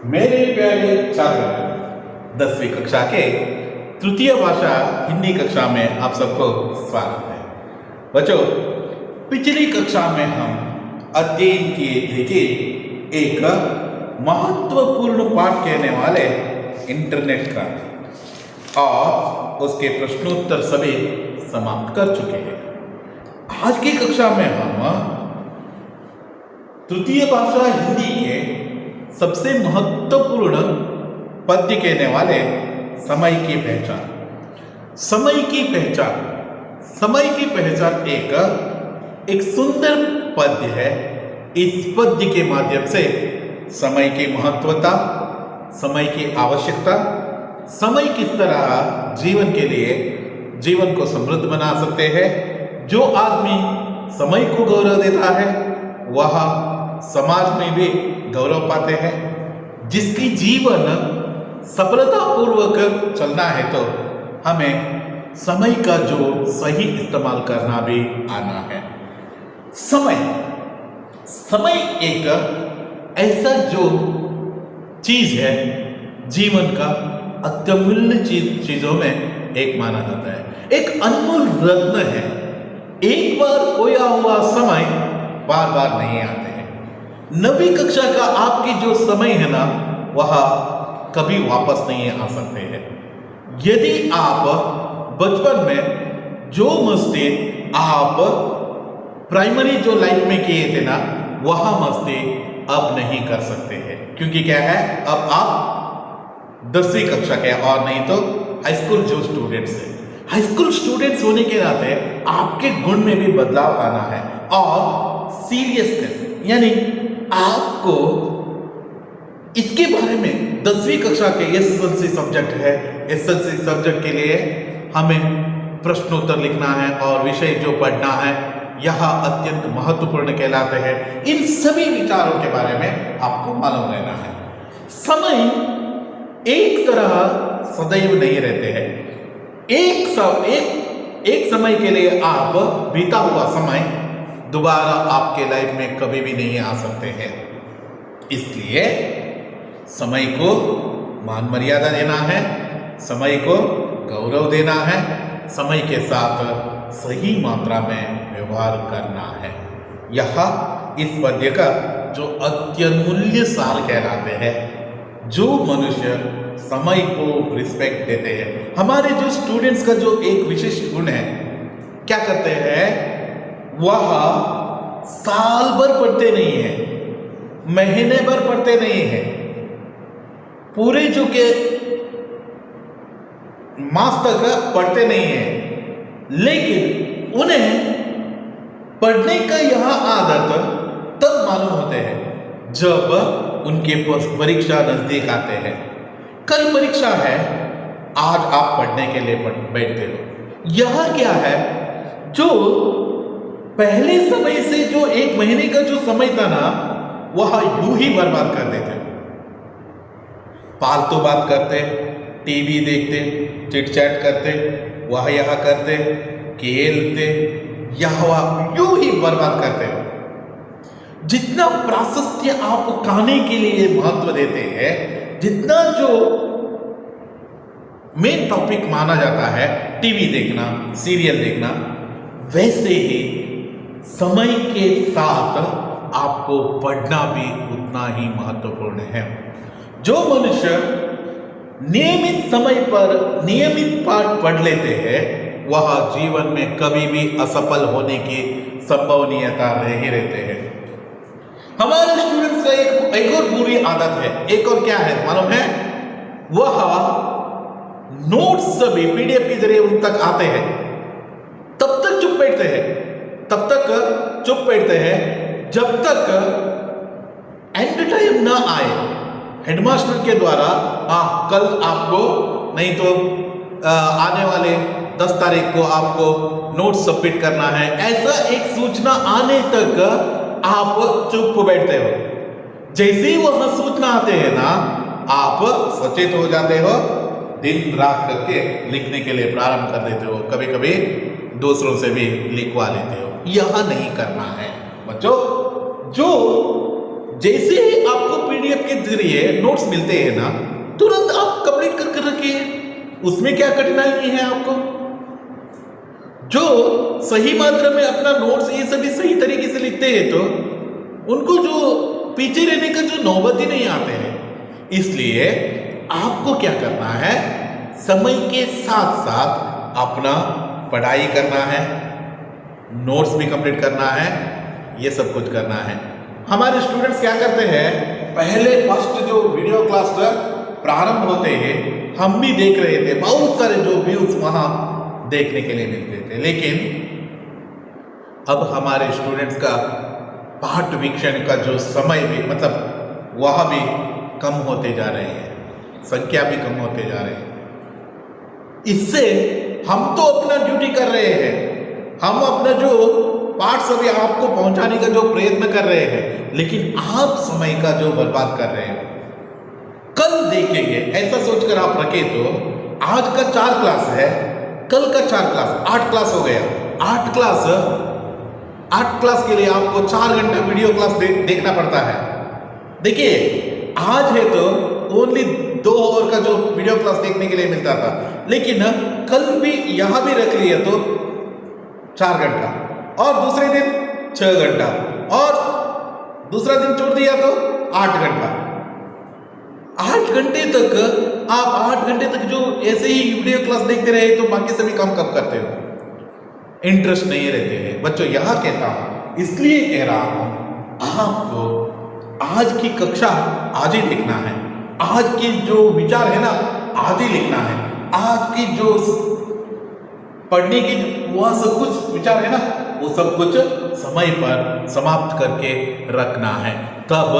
मेरे प्यारे छात्र 10वीं कक्षा के तृतीय भाषा हिंदी कक्षा में आप सबको स्वागत है। बच्चों, पिछली कक्षा में हम अध्ययन किए थे कि एक महत्वपूर्ण पाठ कहने वाले इंटरनेट का, और उसके प्रश्नोत्तर सभी समाप्त कर चुके हैं। आज की कक्षा में हम तृतीय भाषा हिंदी के सबसे महत्वपूर्ण पद्य कहने वाले समय की पहचान। समय की पहचान एक सुंदर पद्य है। इस पद्य के माध्यम से समय की महत्वता, समय की आवश्यकता, समय किस तरह जीवन के लिए जीवन को समृद्ध बना सकते हैं। जो आदमी समय को गौरव देता है वह समाज में भी गौरव पाते हैं। जिसकी जीवन सफलतापूर्वक चलना है तो हमें समय का जो सही इस्तेमाल करना भी आना है। समय एक ऐसा जो चीज है जीवन का अत्यमूल्य चीजों में एक माना जाता है। एक अनमोल रत्न है। एक बार खोया हुआ समय बार बार नहीं आते हैं। 9वीं कक्षा का आपकी जो समय है ना, वह कभी वापस नहीं आ सकते हैं। यदि आप बचपन में जो मस्ती आप प्राइमरी जो लाइफ में किए थे ना, वह मस्ती अब नहीं कर सकते हैं। क्योंकि क्या है, अब आप 10वीं कक्षा के, और नहीं तो हाई स्कूल जो स्टूडेंट्स है, हाई स्कूल स्टूडेंट्स होने के नाते आपके गुण में भी बदलाव आना है। और सीरियसनेस, यानी आपको इसके बारे में 10वीं कक्षा के एसएसएलसी सब्जेक्ट है, एसएसएलसी सब्जेक्ट के लिए हमें प्रश्नोत्तर लिखना है और विषय जो पढ़ना है यह अत्यंत महत्वपूर्ण कहलाते हैं। इन सभी विचारों के बारे में आपको मालूम रहना है। समय एक तरह सदैव नहीं रहते हैं। एक समय के लिए आप बीता हुआ समय दोबारा आपके लाइफ में कभी भी नहीं आ सकते हैं। इसलिए समय को मान मर्यादा देना है, समय को गौरव देना है, समय के साथ सही मात्रा में व्यवहार करना है। यह इस पद्य का जो अत्यमूल्य सार कहलाते हैं। जो मनुष्य समय को रिस्पेक्ट देते हैं, हमारे जो स्टूडेंट्स का जो एक विशिष्ट गुण है, क्या करते हैं, वह साल भर पढ़ते नहीं है, महीने भर पढ़ते नहीं है, पूरे जो के मास तक पढ़ते नहीं है, लेकिन उन्हें पढ़ने का यह आदत तब मालूम होते हैं जब उनके परीक्षा नजदीक आते हैं। कल परीक्षा है, आज आप पढ़ने के लिए बैठते हो। यह क्या है, जो पहले समय से जो एक महीने का जो समय था ना, वह यूं ही बर्बाद कर देते। फालतू बात करते, टीवी देखते, चिट चैट करते, वह यह करते, खेलते, यह यूं ही बर्बाद करते। जितना प्राशस्त्य आप खाने के लिए महत्व देते हैं, जितना जो मेन टॉपिक माना जाता है टीवी देखना, सीरियल देखना, वैसे ही समय के साथ आपको पढ़ना भी उतना ही महत्वपूर्ण है। जो मनुष्य नियमित समय पर नियमित पाठ पढ़ लेते हैं, वह जीवन में कभी भी असफल होने की संभावनीयता नहीं रहते हैं। हमारे स्टूडेंट्स का एक और बुरी आदत है। एक और क्या है मालूम है, वह नोट्स सभी पीडीएफ के जरिए उन तक आते हैं, तब तक चुप बैठते हैं, जब तक एंड टाइम ना आए हेडमास्टर के द्वारा, कल आपको, नहीं तो आने वाले 10 तारीख को आपको नोट सबमिट करना है, ऐसा एक सूचना आने तक आप चुप बैठते हो। जैसे ही वह सूचना आते हैं ना, आप सचेत हो जाते हो, दिन रात करके लिखने के लिए प्रारंभ कर देते हो, कभी कभी दूसरों से भी लिखवा लेते हो। यह नहीं करना है बच्चों। जो जैसे ही आपको पीडीएफ के जरिए नोट्स मिलते हैं ना, तुरंत आप कंप्लीट कर रखिए। उसमें क्या कठिनाई है आपको? जो सही मात्रा में अपना नोट्स ये सभी सही तरीके से लिखते हैं तो उनको जो पीछे रहने का जो नौबत ही नहीं आते हैं। इसलिए आपको क्या करना है, समय के साथ साथ अपना पढ़ाई करना है, नोट्स भी कंप्लीट करना है, ये सब कुछ करना है। हमारे स्टूडेंट्स क्या करते हैं, पहले फर्स्ट जो वीडियो क्लास प्रारंभ होते हैं हम भी देख रहे थे, बहुत सारे जो व्यूज वहां देखने के लिए मिलते थे, लेकिन अब हमारे स्टूडेंट्स का पाठ वीक्षण का जो समय भी मतलब वह भी कम होते जा रहे हैं, संख्या भी कम होते जा रहे हैं। इससे हम तो अपना ड्यूटी कर रहे हैं, हम अपना जो पाठ सभी आपको पहुंचाने का जो प्रयत्न कर रहे हैं, लेकिन आप समय का जो बर्बाद कर रहे हो। कल देखेंगे ऐसा सोचकर आप रखे तो आज का 4 क्लास है, कल का 4 क्लास 8 क्लास हो गया। 8 क्लास के लिए आपको 4 घंटा वीडियो क्लास देखना पड़ता है। देखिए आज है तो ओनली 2 आवर का जो वीडियो क्लास देखने के लिए मिलता था, लेकिन कल भी यहां भी रख लिया तो 4 घंटा, और दूसरे दिन 6 घंटा, और दूसरा दिन छोड़ दिया तो 8 घंटा। 8 घंटे तक आप 8 घंटे तक जो ऐसे ही वीडियो क्लास देखते रहे तो बाकी सभी काम कब करते हो? इंटरेस्ट नहीं रहते हैं बच्चों। यहां कहता हूं, इसलिए कह रहा हूं, आपको आज की कक्षा आज ही लिखना है, आज की जो विचार है ना आज ही लिखना है, आज की जो पढ़ने की वह सब कुछ विचार है ना वो सब कुछ समय पर समाप्त करके रखना है। तब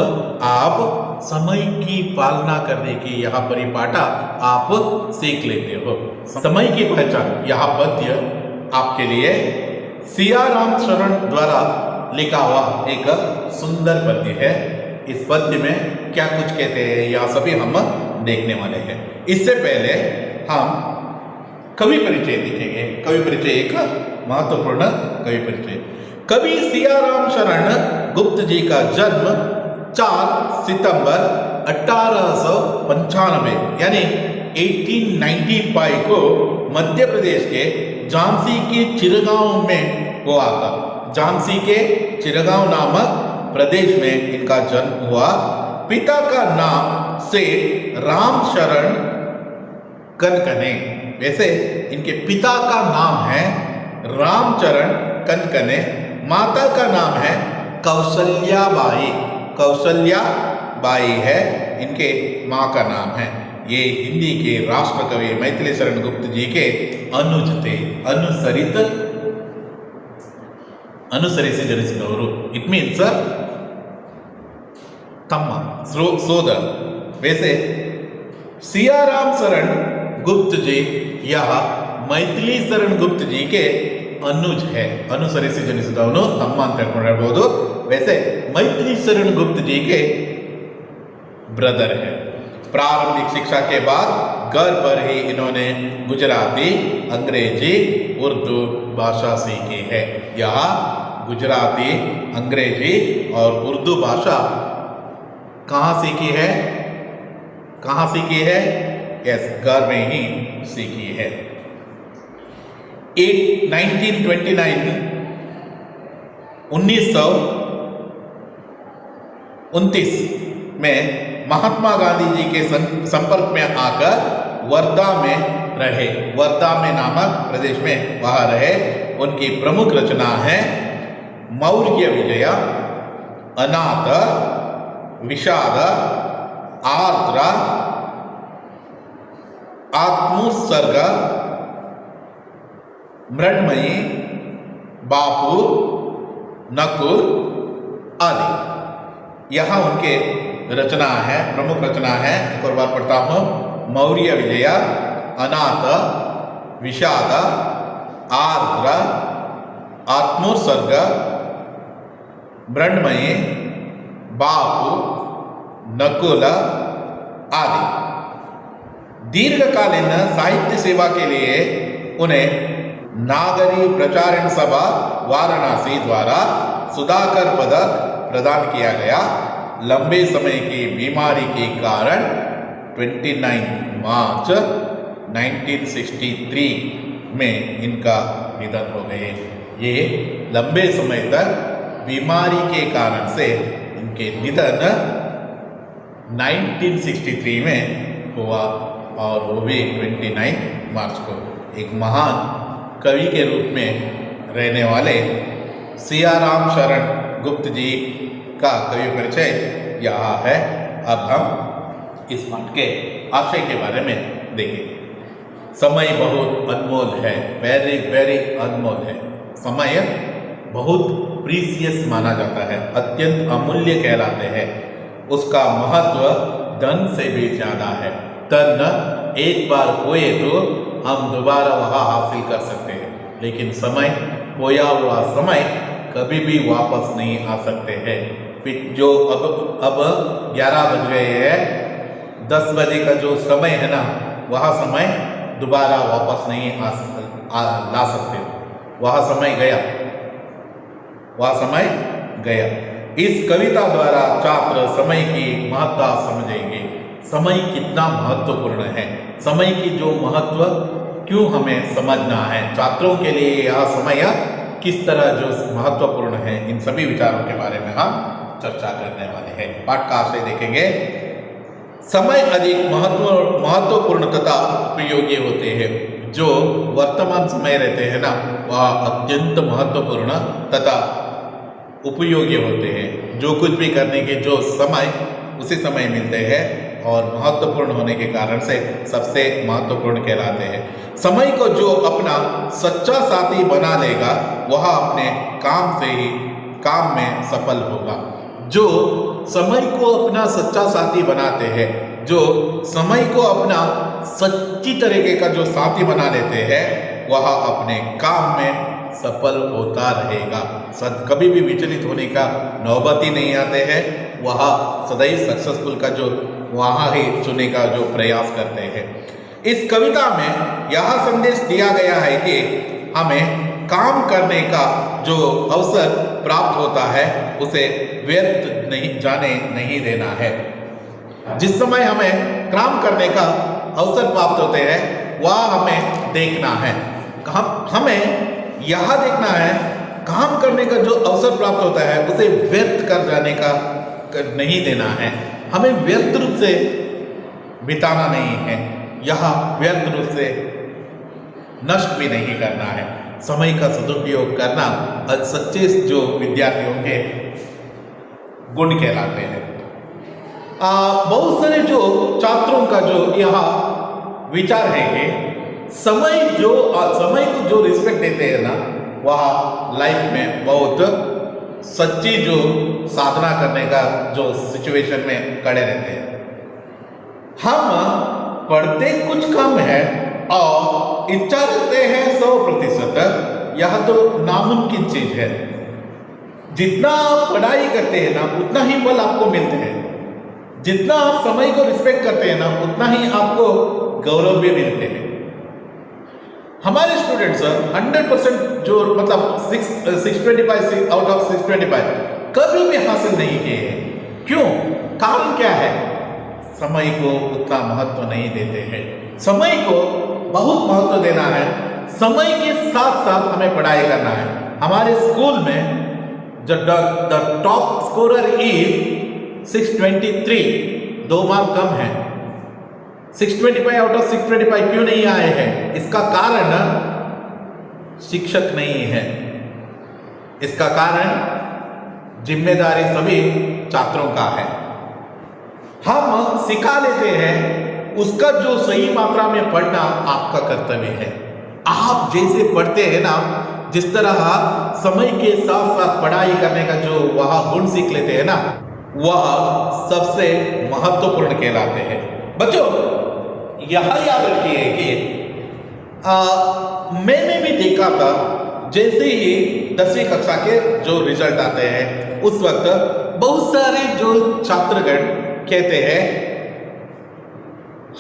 आप समय की पालना करने की यह परिपाठा आप सीख लेते हो। समय की पहचान, यह पद्य आपके लिए सियाराम शरण द्वारा लिखा हुआ एक सुंदर पद्य है। इस पद्य में क्या कुछ कहते हैं यह सभी हम देखने वाले हैं। इससे पहले हम कवि परिचय देखेंगे। कवि परिचय एक महत्वपूर्ण कवि परिचय। कवि सियाराम शरण गुप्त जी का जन्म 4 सितंबर 1895 यानी 1895 को मध्य प्रदेश के झांसी के चिरगांव में हुआ था। झांसी के चिरगांव नामक प्रदेश में इनका जन्म हुआ। पिता का नाम से रामशरण कनकने, वैसे इनके पिता का नाम है रामचरण कनकने, माता का नाम है कौशल्याबाई। कौशल्याबाई है इनके माँ का नाम है। ये हिंदी के राष्ट्र कवि मैथिली शरण गुप्त जी के अनुज थे। अनुसरिसी जनिसिदವರು, इट मीन्स तम्मा, सोदर। वैसे सियाराम शरण गुप्त जी यह मैथिली शरण गुप्त जी के अनुज है। अनुसरिसी जनिಸಿದವನು ತಮ್ಮ ಅಂತ ಹೇಳ್ಕೊಂಡಿರಬಹುದು। वैसे मैथिली शरण गुप्त जी के ब्रदर है। प्रारंभिक शिक्षा के बाद घर पर ही इन्होंने गुजराती, अंग्रेजी, उर्दू भाषा सीखी है। यह गुजराती, अंग्रेजी और उर्दू भाषा कहाँ सीखी है? कहाँ सीखी है? यस, घर में ही सीखी है। 1929 में महात्मा गांधी जी के संपर्क में आकर वर्धा में रहे। वर्धा में नामक प्रदेश में वह रहे। उनकी प्रमुख रचना है मौर्य विजय, अनाथ, विषाद, आर्द्र, आत्मोत्सर्ग, मृण्मयी, बापू, नकुल आदि। यह उनके रचना है, प्रमुख रचना है। एक और बार पढ़ता हूं। मौर्य विजय, अनाथ, विषाद, आर्द्र, आत्मोत्सर्ग, मृण्मयी, बापू, नकुल आदि। दीर्घकालीन साहित्य सेवा के लिए उन्हें नागरी प्रचारण सभा वाराणसी द्वारा सुधाकर पदक प्रदान किया गया। लंबे समय की बीमारी के कारण 29 मार्च 1963 में इनका निधन हो गए। ये लंबे समय तक बीमारी के कारण से इनके निधन 1963 में हुआ और वो भी 29 मार्च को। एक महान कवि के रूप में रहने वाले सियाराम शरण गुप्त जी का कवि परिचय यहाँ है। अब हम इस पाठ के आशय के बारे में देखेंगे। समय बहुत अनमोल है, वेरी वेरी अनमोल है। समय बहुत प्रीसियस माना जाता है, अत्यंत अमूल्य कहलाते हैं। उसका महत्व धन से भी ज्यादा है। धन एक बार खोए तो हम दोबारा वहां हासिल कर सकते हैं, लेकिन समय, खोया हुआ समय कभी भी वापस नहीं आ सकते हैं। जो अब 11 बज गए हैं, 10 बजे का जो समय है ना, वह समय दोबारा वापस नहीं ला सकते। वह समय गया, वह समय गया। इस कविता द्वारा छात्र समय की महत्ता समझेंगे। समय कितना महत्वपूर्ण है, समय की जो महत्व क्यों हमें समझना है, छात्रों के लिए यह समय किस तरह जो महत्वपूर्ण है, इन सभी विचारों के बारे में हम चर्चा करने वाले हैं। पाठ का आशय देखेंगे। समय अधिक महत्वपूर्ण तथा उपयोगी होते हैं। जो वर्तमान समय रहते हैं ना, वह अत्यंत महत्वपूर्ण तथा उपयोगी होते हैं। जो कुछ भी करने के जो समय उसी समय मिलते हैं और महत्वपूर्ण होने के कारण से सबसे महत्वपूर्ण कहलाते हैं। समय को जो अपना सच्चा साथी बना लेगा वह अपने काम में सफल होगा। जो समय को अपना सच्चा साथी बनाते हैं, जो समय को अपना सच्ची तरीके का जो साथी बना लेते हैं, वह अपने काम में सफल होता रहेगा। कभी भी विचलित होने का नौबत ही नहीं आते हैं। वह सदैव सक्सेसफुल का जो वहाँ ही चुने का जो प्रयास करते हैं। इस कविता में यह संदेश दिया गया है कि हमें काम करने का जो अवसर प्राप्त होता है उसे व्यर्थ जाने नहीं देना है। जिस समय हमें काम करने का अवसर प्राप्त होते हैं वह हमें देखना है। हमें यह देखना है काम करने का जो अवसर प्राप्त होता है उसे व्यर्थ कर जाने का नहीं देना है। हमें व्यर्थ रूप से बिताना नहीं है, यह व्यर्थ रूप से नष्ट भी नहीं करना है। समय का सदुपयोग करना सच्चे जो विद्यार्थियों के गुण कहलाते हैं। बहुत सारे जो छात्रों का जो यह विचार है कि समय को जो रिस्पेक्ट देते हैं ना, वह लाइफ में बहुत सच्ची जो साधना करने का जो सिचुएशन में खड़े रहते हैं। हम पढ़ते कुछ कम है और इच्छा रखते हैं 100%, यह तो नामुमकिन चीज है। जितना आप पढ़ाई करते हैं ना उतना ही बल आपको मिलते हैं। जितना आप समय को रिस्पेक्ट करते हैं ना उतना ही आपको गौरव भी मिलते हैं। हमारे स्टूडेंट्स 100% जो मतलब 625 आउट ऑफ 625 कभी भी हासिल नहीं किए हैं। क्यों? कारण क्या है? समय को उतना महत्व नहीं देते हैं। समय को बहुत महत्व देना है। समय के साथ साथ हमें पढ़ाई करना है। हमारे स्कूल में the top scorer is 623, 2 mark कम है। 625 आउट ऑफ 625 क्यों नहीं आए हैं? इसका कारण शिक्षक नहीं है। इसका कारण जिम्मेदारी सभी छात्रों का है। हम सिखा लेते हैं, उसका जो सही मात्रा में पढ़ना आपका कर्तव्य है। आप जैसे पढ़ते हैं ना, जिस तरह समय के साथ साथ पढ़ाई करने का जो वह गुण सीख लेते हैं ना, वह सबसे महत्वपूर्ण कहलाते हैं। बच्चों यह याद रखिए कि मैंने भी देखा था, जैसे ही 10वीं कक्षा के जो रिजल्ट आते हैं उस वक्त बहुत सारे जो छात्रगण कहते हैं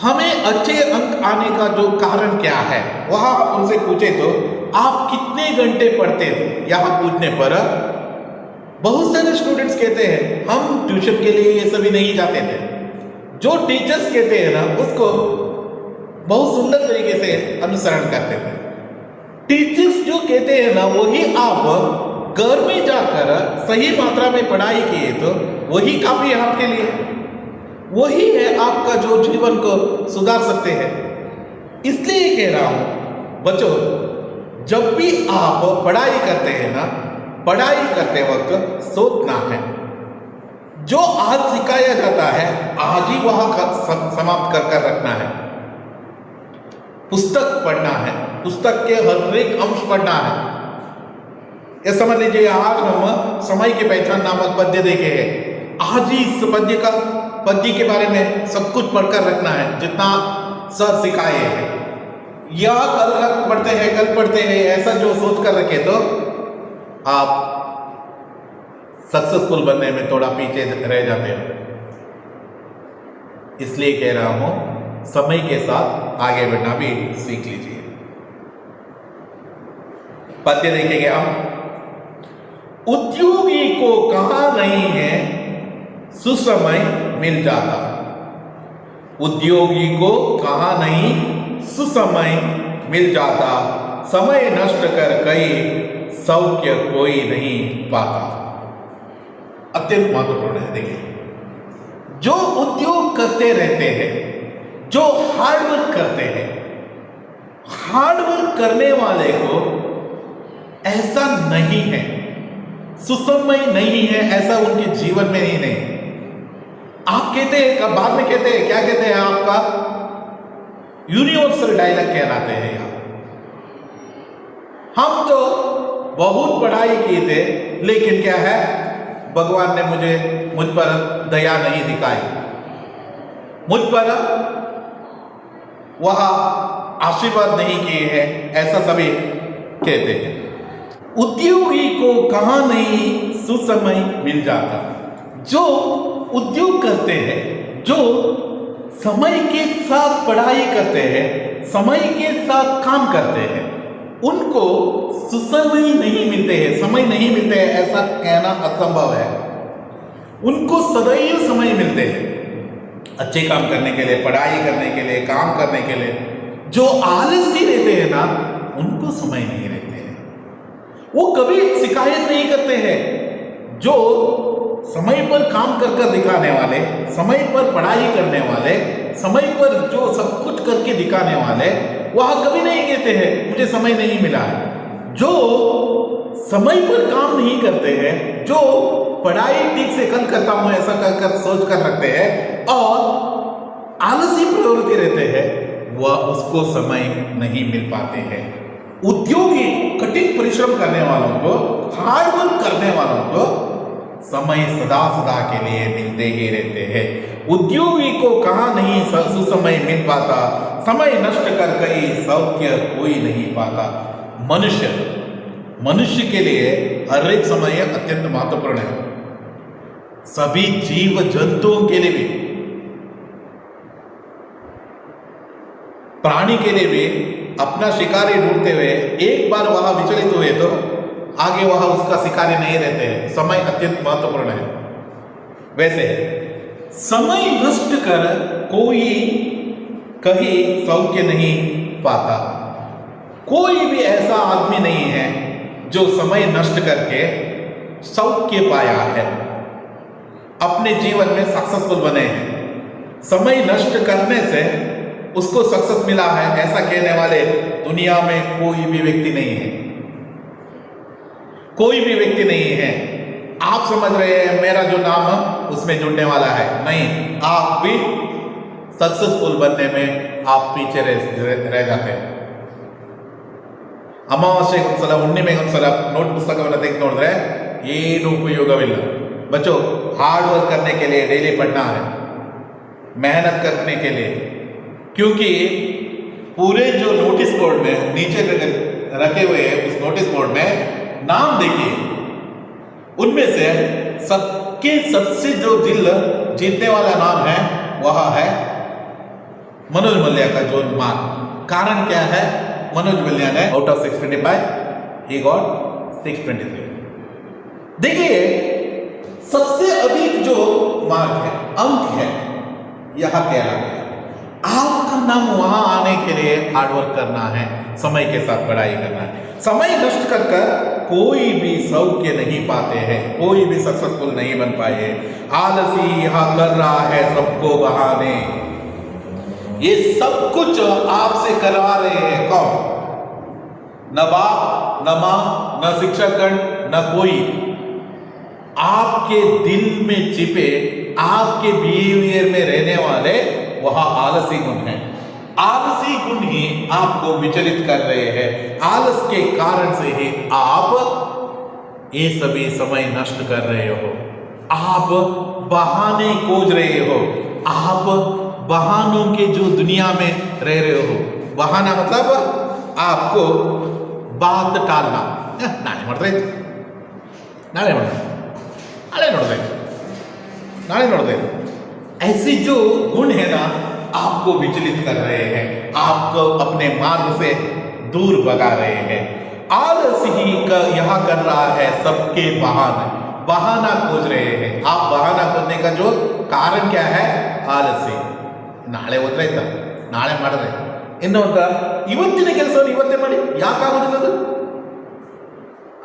हमें अच्छे अंक आने का जो कारण क्या है। वह उनसे पूछे तो आप कितने घंटे पढ़ते थे, यह पूछने पर बहुत सारे स्टूडेंट्स कहते हैं हम ट्यूशन के लिए ये सभी नहीं जाते थे। जो टीचर्स कहते हैं ना उसको बहुत सुंदर तरीके से अनुसरण करते थे। टीचर्स जो कहते हैं ना वही आप घर में जाकर सही मात्रा में पढ़ाई किए तो वही काफी है आपके लिए। वही है आपका जो जीवन को सुधार सकते हैं। इसलिए कह रहा हूं बच्चों, जब भी आप पढ़ाई करते हैं ना, पढ़ाई करते वक्त सोचना है जो आज सिखाया जाता है आज ही वहां समाप्त कर रखना है। पुस्तक पढ़ना है, पुस्तक के हर एक अंश पढ़ना है। ये समझ लीजिए आज हम समय की पहचान नामक पद्य देखे हैं। आज ही इस पद्य के बारे में सब कुछ पढ़कर रखना है जितना सर सिखाए हैं। या कल पढ़ते हैं ऐसा जो सोच कर रखे तो आप सक्सेसफुल बनने में थोड़ा पीछे रह जाते हो। इसलिए कह रहा हूं समय के साथ आगे बढ़ना भी सीख लीजिए। पद्य देखेंगे हम। उद्योगी को कहां नहीं है सुसमय मिल जाता। उद्योगी को कहां नहीं सुसमय मिल जाता। समय नष्ट कर कई सौख्य कोई नहीं पाता। अत्यंत महत्वपूर्ण है। देखिए, जो उद्योग करते रहते हैं, जो हार्डवर्क करते हैं, हार्डवर्क करने वाले को ऐसा नहीं है, सुसमय नहीं है, ऐसा उनके जीवन में ही नहीं। आप कहते हैं, बाद में कहते हैं, क्या कहते हैं, आपका यूनिवर्सल डायलॉग कहलाते हैं यहां। हम तो बहुत पढ़ाई किए थे लेकिन क्या है, भगवान ने मुझ पर दया नहीं दिखाई, मुझ पर वह आशीर्वाद नहीं किए हैं, ऐसा सभी कहते हैं। उद्योगी को कहां नहीं सुसमय मिल जाता। जो उद्योग करते हैं, जो समय के साथ पढ़ाई करते हैं, समय के साथ काम करते हैं, उनको सुसमय नहीं मिलते हैं, समय नहीं मिलते हैं, ऐसा कहना असंभव है। उनको सदैव समय मिलते हैं अच्छे काम करने के लिए, पढ़ाई करने के लिए, काम करने के लिए। जो आलसी रहते हैं ना, उनको समय नहीं रहते हैं। वो कभी शिकायत नहीं करते हैं। जो समय पर काम कर दिखाने वाले, समय पर पढ़ाई करने वाले, समय पर जो सब कुछ करके दिखाने वाले, वह कभी नहीं कहते हैं मुझे समय नहीं मिला है। जो समय पर काम नहीं करते हैं, जो पढ़ाई ठीक से कल करता हूं ऐसा कर सोच कर रखते हैं और आलसी प्रवृत्ति रहते हैं, वह उसको समय नहीं मिल पाते हैं। उद्योगी, कठिन परिश्रम करने वालों को, हार्डवर्क करने वालों को समय सदा सदा के लिए मिलते ही रहते हैं। उद्योगी को कहां नहीं सुसमय मिल पाता। समय नष्ट कर कई सौख्य कोई नहीं पाता। मनुष्य के लिए हर एक समय अत्यंत महत्वपूर्ण है। सभी जीव जंतुओं के लिए भी, प्राणी के लिए भी अपना शिकारी ढूंढते हुए एक बार वहां विचलित हुए तो आगे वहां उसका शिकारी नहीं रहते हैं। समय अत्यंत महत्वपूर्ण है। वैसे समय नष्ट कर कोई कहीं सौख्य नहीं पाता। कोई भी ऐसा आदमी नहीं है जो समय नष्ट करके सौख्य पाया है, अपने जीवन में सक्सेसफुल बने हैं। समय नष्ट करने से उसको सक्सेस मिला है, ऐसा कहने वाले दुनिया में कोई भी व्यक्ति नहीं है। कोई भी व्यक्ति नहीं है। आप समझ रहे हैं मेरा जो नाम उसमें जुड़ने वाला है, नहीं, आप भी सक्सेसफुल बनने में आप पीछे रह जाते हैं। ಅಮಾವಾಸ್ಯೆಗೆ ಒಂದ್ಸಲ ಹುಣ್ಣಿಮೆಗೆ ಒಂದ್ಸಲ ನೋಟ್ ಪುಸ್ತಕವನ್ನು ತೆಗೆದು ನೋಡಿದ್ರೆ ಏನು ಉಪಯೋಗವಿಲ್ಲ। बच्चों, हार्ड वर्क करने के लिए डेली पढ़ना है, मेहनत करने के लिए, क्योंकि पूरे जो नोटिस बोर्ड में नीचे रखे हुए हैं उस नोटिस बोर्ड में नाम देखिए, उनमें से सबसे जो दिल जीतने वाला नाम है वह है मनोज मल्ल्या का जो मार्क। कारण क्या है? मनोज मल्ल्या ने आउट ऑफ 625 ही गॉट 623। देखिए सबसे अधिक जो मार्क है, अंक है, यह कहला गया। आपका नाम वहां आने के लिए हार्डवर्क करना है, समय के साथ पढ़ाई करना है। समय नष्ट कर कोई भी सौख्य नहीं पाते हैं, कोई भी सक्सेसफुल नहीं बन पाए हैं। आलसी यहां कर रहा है सबको बहाने। ये सब कुछ आपसे करवा रहे हैं कौन? न बाप, न मां, न शिक्षकगण, न कोई। आपके दिल में छिपे, आपके बिहेवियर में रहने वाले वह आलसी गुण है। आलसी गुण ही आपको विचलित कर रहे हैं। आलस के कारण से ही आप ये सभी समय नष्ट कर रहे हो। आप बहाने खोज रहे हो। आप बहानों के जो दुनिया में रह रहे हो। बहाना मतलब आपको बात टालना। नाले नोड़े नाले नोड़े ऐसी जो गुण है ना, आपको विचलित कर रहे हैं, आपको अपने मार्ग से दूर भगा रहे हैं। आलस ही यह कर रहा है सबके बहाना खोज रहे हैं। आप बहाना खोजने का जो कारण क्या है? आलसी। नाಳೆ ಓದ್ರೈತ ನಾಳೆ ಮಾಡಿದ್ರೆ ಇನ್ನು ಇವತ್ತಿನ ಕೆಲಸವನ್ನು ಇವತ್ತೇ ಮಾಡಿ, ಯಾಕಾಗೋದಿಲ್ಲ ಅದು?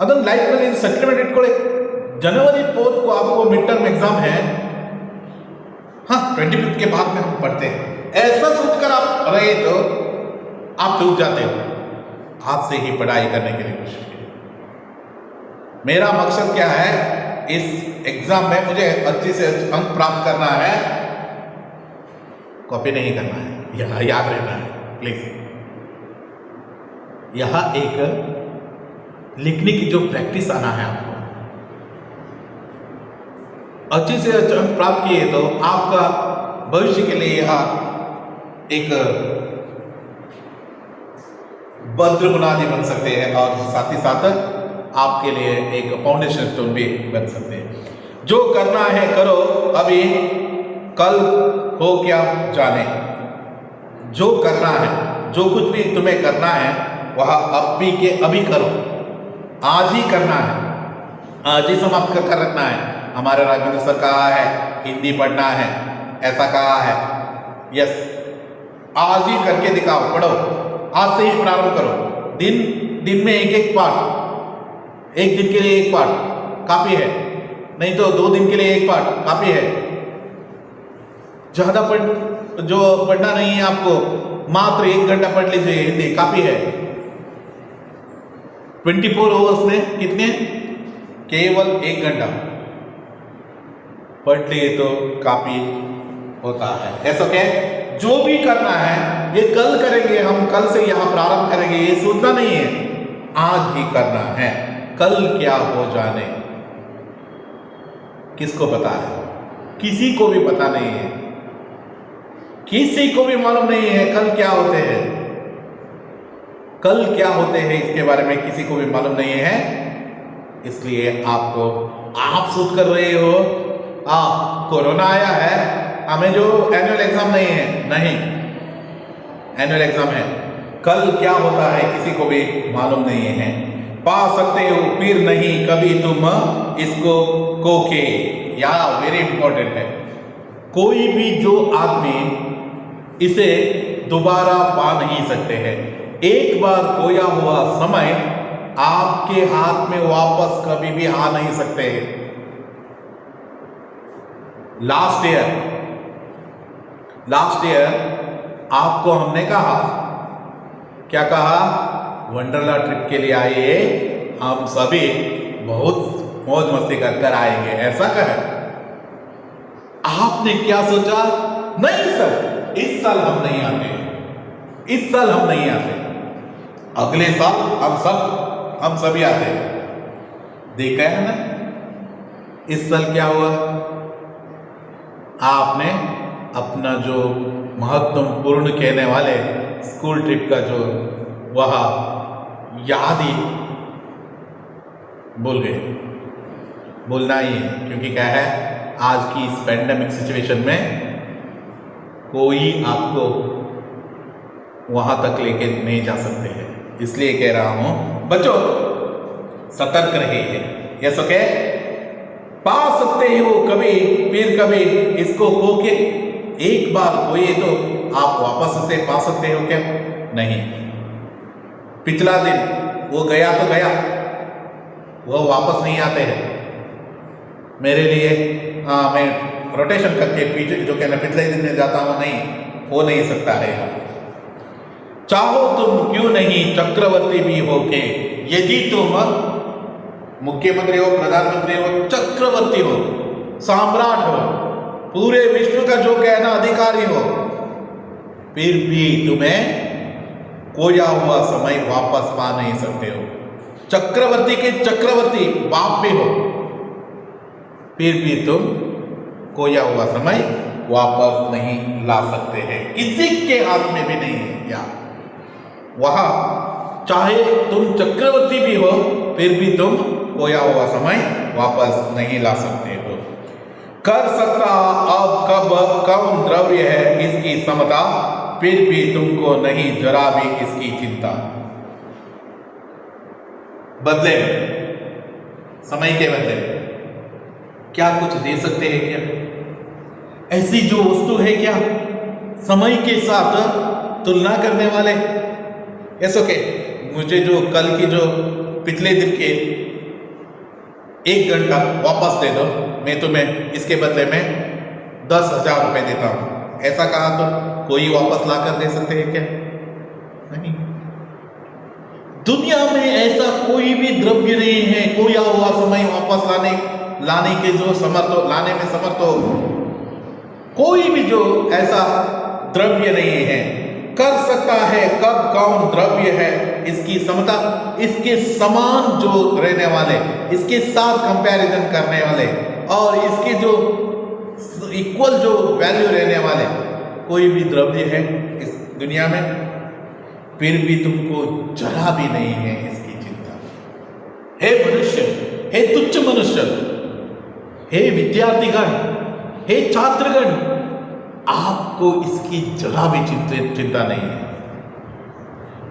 ಅದೊಂದು ಲೈಫ್ನಲ್ಲಿ ಸೆಟಲ್ಮೆಂಟ್ ಇಟ್ಕೊಳ್ಳಿ। जनवरी 4 को आपको मिड टर्म एग्जाम है, हाँ 25 के बाद में हम पढ़ते हैं। ऐसा सोचकर आप रहे तो आप चूक जाते हो। आज से ही पढ़ाई करने के लिए कोशिश कीजिए। मेरा मकसद क्या है? इस एग्जाम में मुझे अच्छे से अंक प्राप्त करना है, कॉपी नहीं करना है, यह याद रहना है प्लीज। यह एक लिखने की जो प्रैक्टिस आना है आपको, अच्छे से अच्छे अंक प्राप्त किए तो आपका भविष्य के लिए यह एक भद्र बुनियादी बन सकते हैं और साथ ही साथ आपके लिए एक फाउंडेशन स्टोन भी बन सकते हैं। जो करना है करो अभी, कल हो क्या जाने। जो करना है, जो कुछ भी तुम्हें करना है वह अभी के अभी करो। आज ही करना है, आज ही समाप्त कर रखना है। हमारे राघवेंद्र सर कहा है हिंदी पढ़ना है, ऐसा कहा है। यस, आज ही करके दिखाओ, पढ़ो, आज से ही प्रारंभ करो। दिन में एक पाठ, एक दिन के लिए एक पाठ काफी है, नहीं तो 2 दिन के लिए एक पाठ काफी है। ज्यादा जो पढ़ना नहीं है आपको, मात्र 1 घंटा पढ़ लीजिए, हिंदी काफी है। 24 आवर्स में कितने? केवल 1 घंटा पढ़ लिए तो काफी होता है। ऐसा क्या? जो भी करना है ये कल करेंगे, हम कल से यहां प्रारंभ करेंगे, ये सोचना नहीं है, आज ही करना है। कल क्या हो जाने किसको पता है? किसी को भी पता नहीं है, किसी को भी मालूम नहीं है कल क्या होते हैं। कल क्या होते हैं इसके बारे में किसी को भी मालूम नहीं है। इसलिए आपको, आप सोच कर रहे हो कोरोना आया है, हमें जो एनुअल एग्जाम नहीं है, नहीं, एनुअल एग्जाम है। कल क्या होता है किसी को भी मालूम नहीं है। पा सकते हो फिर नहीं कभी तुम इसको कोके। या वेरी इंपॉर्टेंट है, कोई भी जो आदमी इसे दोबारा पा नहीं सकते हैं। एक बार खोया हुआ समय आपके हाथ में वापस कभी भी आ नहीं सकते हैं। लास्ट ईयर आपको हमने कहा, क्या कहा? वंडरला ट्रिप के लिए आइए, हम सभी बहुत मौज मस्ती कर आएंगे, ऐसा कहे। आपने क्या सोचा? नहीं सर, इस साल हम नहीं आते, इस साल हम नहीं आते, अगले साल हम सभी आते हैं। देखा है ना इस साल क्या हुआ? आपने अपना जो महत्वपूर्ण कहने वाले स्कूल ट्रिप का जो वह याद ही भूल गए। बोलना ही है, क्योंकि क्या है, आज की इस पैंडेमिक सिचुएशन में कोई आपको वहां तक लेके नहीं जा सकते हैं। इसलिए कह रहा हूं बच्चों, सतर्क रहिए। यस ओके, पा सकते हो कभी, फिर कभी इसको खो के एक बार खोए तो आप वापस उसे पा सकते हो क्या? नहीं। पिछला दिन वो गया तो गया, वो वापस नहीं आते हैं। मेरे लिए मैं रोटेशन करके पीछे जो कहना पिछले दिन में जाता हूं, नहीं, हो नहीं सकता है। चाहो तुम क्यों नहीं चक्रवर्ती भी हो के, यदि तुम मुख्यमंत्री हो, प्रधानमंत्री हो, चक्रवर्ती हो, सम्राट हो, पूरे विश्व का जो कहना अधिकारी हो, फिर भी तुम्हें खोया हुआ समय वापस पा नहीं सकते हो। चक्रवर्ती के चक्रवर्ती बाप भी हो, फिर भी तुम खोया हुआ समय वापस नहीं ला सकते हैं, किसी के हाथ में भी नहीं है। या वहां चाहे तुम चक्रवर्ती भी हो, फिर भी तुम खोया हुआ समय वापस नहीं ला सकते हो। कर सकता अब कब कौन द्रव्य है इसकी समता, फिर भी तुमको नहीं जरा भी इसकी चिंता। बदले में, समय के बदले में क्या कुछ दे सकते हैं क्या? ऐसी जो वस्तु है क्या समय के साथ तुलना करने वाले? ऐसा के मुझे जो कल की जो पिछले दिन के 1 घंटा वापस दे दो, मैं तुम्हें इसके बदले में 10,000 रुपए देता हूं, ऐसा कहा तो कोई वापस लाकर दे सकते हैं क्या? नहीं। दुनिया में ऐसा कोई भी द्रव्य नहीं है खोया हुआ समय वापस लाने के जो समर्थ हो, लाने में समर्थ हो, कोई भी जो ऐसा द्रव्य नहीं है। कर सकता है कब कौन द्रव्य है इसकी समता, इसके समान जो रहने वाले, इसके साथ कंपैरिजन करने वाले और इसके जो इक्वल जो वैल्यू रहने वाले कोई भी द्रव्य है इस दुनिया में, फिर भी तुमको जरा भी नहीं है इसकी चिंता। हे मनुष्य, हे तुच्छ मनुष्य, हे विद्यार्थीगण, हे छात्रगण, आपको इसकी जरा भी चिंता नहीं है।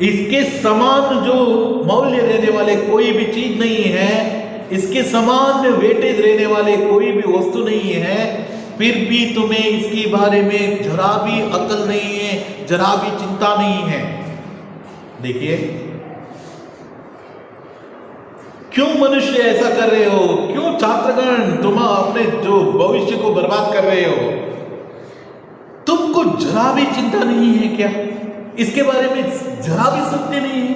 इसके समान जो मौल्य रहने वाले कोई भी चीज नहीं है, इसके समान वेटेज रहने वाले कोई भी वस्तु नहीं है, फिर भी तुम्हें इसके बारे में जरा भी अकल नहीं है, जरा भी चिंता नहीं है। देखिए क्यों मनुष्य ऐसा कर रहे हो? क्यों छात्रगण तुम अपने जो भविष्य को बर्बाद कर रहे हो? तुमको जरा भी चिंता नहीं है क्या? इसके बारे में जरा भी सोचते नहीं है?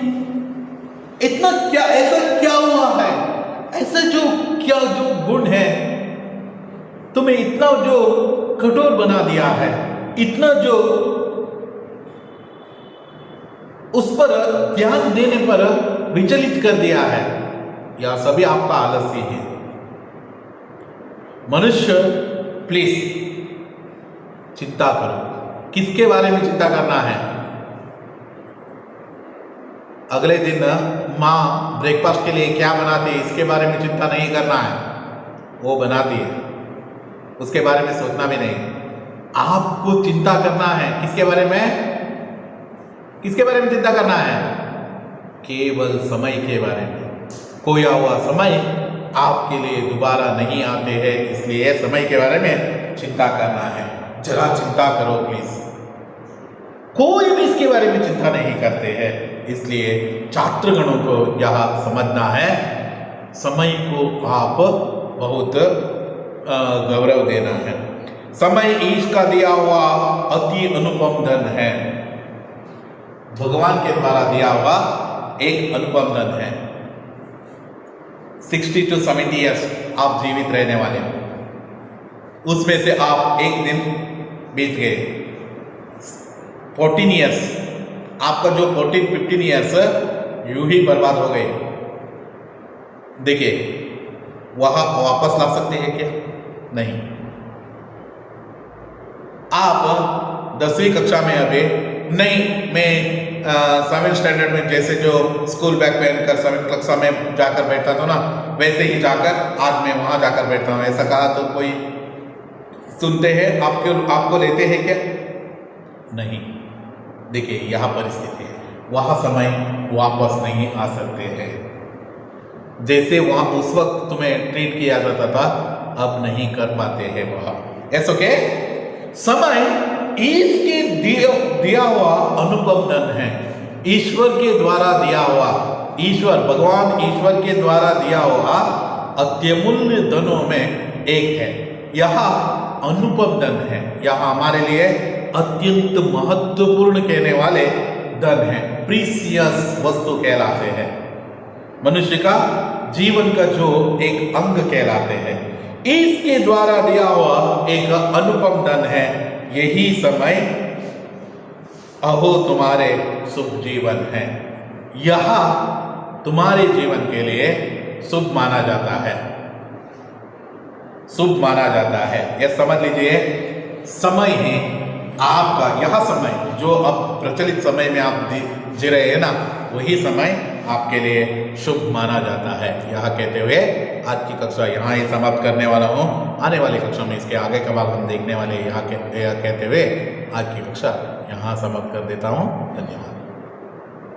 इतना क्या, ऐसा क्या हुआ है? ऐसा जो क्या जो गुण है तुम्हें इतना जो कठोर बना दिया है, इतना जो उस पर ध्यान देने पर विचलित कर दिया है? यह सभी आपका आलस्य है। मनुष्य प्लीज चिंता करो। किसके बारे में चिंता करना है? अगले दिन माँ ब्रेकफास्ट के लिए क्या बनाती है इसके बारे में चिंता नहीं करना है, वो बनाती है, उसके बारे में सोचना भी नहीं। आपको चिंता करना है किसके बारे में? किसके बारे में चिंता करना है? केवल समय के बारे में। खोया हुआ समय आपके लिए दोबारा नहीं आते हैं, इसलिए समय के बारे में चिंता करना है। जरा चिंता करो प्लीज। कोई भी इसके बारे में चिंता नहीं करते हैं, इसलिए छात्रगणों को यह समझना है, समय को आप बहुत गौरव देना है। समय ईश का दिया हुआ अति अनुपम धन है, भगवान के द्वारा दिया हुआ एक अनुपम धन है। 60 to 70 ईयर्स आप जीवित रहने वाले हो, उसमें से आप एक दिन बीत गए। 14 ईयर्स आपका जो 14-15 ईयर्स यूं ही बर्बाद हो गए। देखिए वहां वापस ला सकते हैं क्या? नहीं। आप 10वीं कक्षा में अभी नहीं, मैं 7th स्टैंडर्ड में जैसे जो स्कूल बैग पहनकर 7th कक्षा में जाकर बैठता था ना, वैसे ही जाकर आज मैं वहां जाकर बैठता हूं, ऐसा कहा तो कोई सुनते हैं? आपको लेते हैं क्या? नहीं। देखिए यह परिस्थिति है, वहां समय वापस नहीं आ सकते हैं। जैसे वहां उस वक्त तुम्हें ट्रीट किया जाता था, अब नहीं कर पाते हैं वह। ऐसो के समय इसके दिया हुआ अनुपम धन है, ईश्वर के द्वारा दिया हुआ, ईश्वर भगवान ईश्वर के द्वारा दिया हुआ अत्यमूल्य धनों में एक है। यह अनुपम धन है, यह हमारे लिए अत्यंत महत्वपूर्ण कहने वाले धन है, प्रीसियस वस्तु कहलाते हैं, मनुष्य का जीवन का जो एक अंग कहलाते हैं। इसके द्वारा दिया हुआ एक अनुपम धन है यही समय। अहो तुम्हारे शुभ जीवन है, यह तुम्हारे जीवन के लिए शुभ माना जाता है, शुभ माना जाता है। यह समझ लीजिए समय है आपका, यह समय जो अब प्रचलित समय में आप जी रहे हैं ना, वही समय आपके लिए शुभ माना जाता है। यह कहते हुए आज की कक्षा यहाँ ही समाप्त करने वाला हूँ। आने वाली कक्षा में इसके आगे का भाग हम देखने वाले, यहाँ कहते हुए आज की कक्षा यहाँ समाप्त कर देता हूँ। धन्यवाद।